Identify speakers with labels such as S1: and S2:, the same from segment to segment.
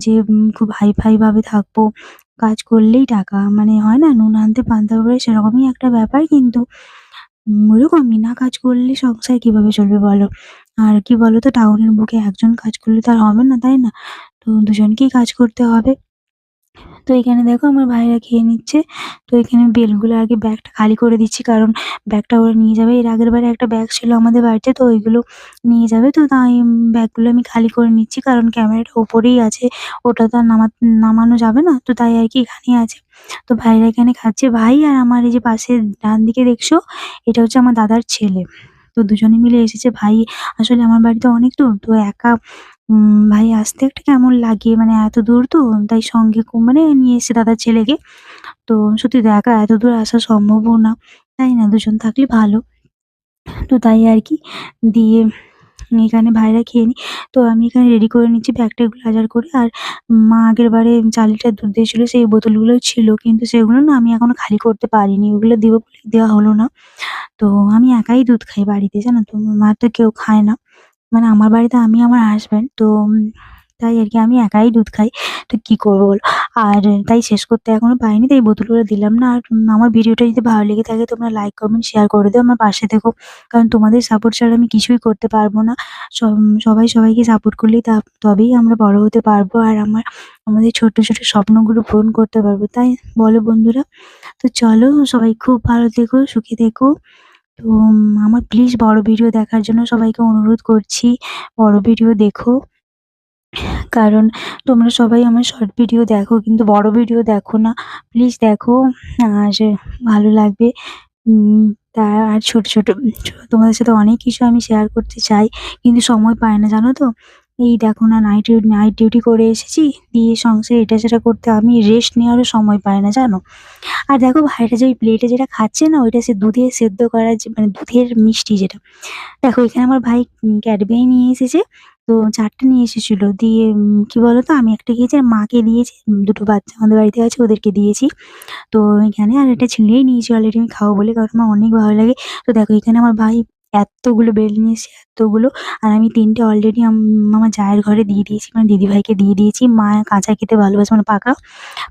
S1: যে খুব হাই-ফাই ভাবে থাকবো। কাজ করলেই টাকা। মানে হয় না নুন আনতে পান্তা ফুরায় সেরকমই একটা ব্যাপার কিন্তু ওরকমই না কাজ করলে সংসার কিভাবে চলবে বলো? আর কি বলতো টাউনের বুকে একজন কাজ করলে তো আর হবে না, তাই না? তো দুজনকেই কাজ করতে হবে। তো এখানে দেখো আমার ভাইরা খেয়ে নিচ্ছে। তো এখানে বেলগুলো আগে ব্যাগটা খালি করে দিচ্ছি কারণ ব্যাগটা ওরা নিয়ে যাবে। এর আগেরবারে একটা ব্যাগ ছিল আমাদের বাড়িতে তো ওইগুলো নিয়ে যাবে। তো তাই ব্যাগগুলো আমি খালি করে নিচ্ছি কারণ ক্যামেরাটা উপরেই আছে। ওটা তো আর নামানো যাবে না। তো তাই আরকি এখানেই আছে। তো ভাইরা এখানে খাচ্ছে। ভাই আর আমার এই যে পাশে ডান দিকে দেখছো? এটা হচ্ছে আমার দাদার ছেলে। তো দুজনে মিলে এসেছে। ভাই আসলে আমার বাড়িতে অনেক দূর। তো একা ভাই আসতে একটা কেমন লাগে মানে এত দূর তো তাই সঙ্গে মানে নিয়ে এসেছে দাদার ছেলেকে। তো সত্যি তো একা এত দূর আসা সম্ভবও না। তাই না? দুজন থাকলে ভালো। তো তাই আরকি দিয়ে এখানে ভাইরা খেয়ে নিই। তো আমি এখানে রেডি করে নিচ্ছি ব্যাগটা এগুলো বাজার করে। আর মা আগেরবারে ৪ লিটার দুধ দিয়েছিল সেই বোতলগুলোও ছিল। কিন্তু সেগুলো না আমি এখনো খালি করতে পারিনি। ওগুলো দিব বলে দেওয়া হলো না। তো আমি একাই দুধ খাই বাড়িতে জানো তো? মা তো কেউ খায় না। মানে আমার বাড়িতে আমি আমার হাসব্যান্ড তো তাই আরকি আমি একাই দুধ খাই। তো কি করব বলো? আর তাই শেষ করতে এখনো পারিনি তাই বোতলগুলো দিলাম না। আর আমার ভিডিওটা যদি ভালো লেগে থাকে তোমরা লাইক, কমেন্ট, শেয়ার করে দিও। আমার পাশে থেকো। কারণ তোমাদের সাপোর্ট ছাড়া আমি কিছুই করতে পারব না। সবাই সবাইকে সাপোর্ট করলেই তবেই আমরা বড় হতে পারবো। আর আমাদের ছোট্ট, ছোট স্বপ্নগুলো পূরণ করতে পারবো। তাই বলো বন্ধুরা? তো চলো সবাই খুব ভালো থেকো, সুখে থেকো। তো আমার প্লিজ বড় ভিডিও দেখার জন্য সবাইকে অনুরোধ করছি। বড় ভিডিও দেখো। কারণ তোমরা সবাই আমার শর্ট ভিডিও দেখো কিন্তু বড় ভিডিও দেখো না। প্লিজ দেখো। আর ভালো লাগবে। উম তা আর ছোট, ছোট তোমাদের সাথে অনেক কিছু আমি শেয়ার করতে চাই। কিন্তু সময় পাই না জানো তো? এই দেখো না নাইট ডিউটি করে এসেছি। দিয়ে সংসারে এটা সেটা করতে আমি রেস্ট নেওয়ারও সময় পাই না জানো? আর দেখো ভাইটা যে ওই প্লেটে যেটা খাচ্ছে না ওইটা দুধে সেদ্ধ করা যে মানে দুধের মিষ্টি যেটা। দেখো এখানে আমার ভাই ক্যাডবেরি নিয়ে এসেছে। তো ৪ টা নিয়ে এসেছিল। দিয়ে কি বলতো আমি একটা খেয়েছি আর মাকে দিয়েছি। ২ টো বাচ্চা আমাদের বাড়িতে আছে ওদেরকে দিয়েছি। তো এখানে আর এটা ছিঁড়েই নিয়েছি অলরেডি আমি খাবো বলে কারণ আমার অনেক ভালো লাগে। তো দেখো এখানে আমার ভাই এত্তগুলো ব্রেড নিয়ে এসেছে এত্তগুলো। আর আমি ৩ টে অলরেডি আমার জায়ের ঘরে দিয়ে দিয়েছি মানে দিদিভাইকে দিয়ে দিয়েছি। মা কাঁচা খেতে ভালোবাসে মানে পাকা।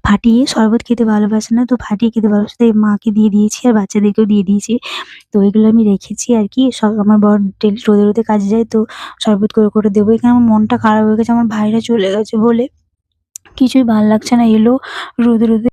S1: ফাটিয়ে শরবত খেতে ভালোবাসে না তো ফাটিয়ে খেতে ভালোবাসে তাই মাকে দিয়ে দিয়েছি আর বাচ্চাদেরকেও দিয়ে দিয়েছি। তো এগুলো আমি রেখেছি আরকি। আমার বর ডেইলি রোদে, রোদে কাজে যায় তো শরবত করে, করে দেবো। এখানে আমার মনটা খারাপ হয়ে গেছে আমার ভাইরা চলে গেছে বলে। কিছুই ভাল লাগছে না। এলো রোদে, রোদে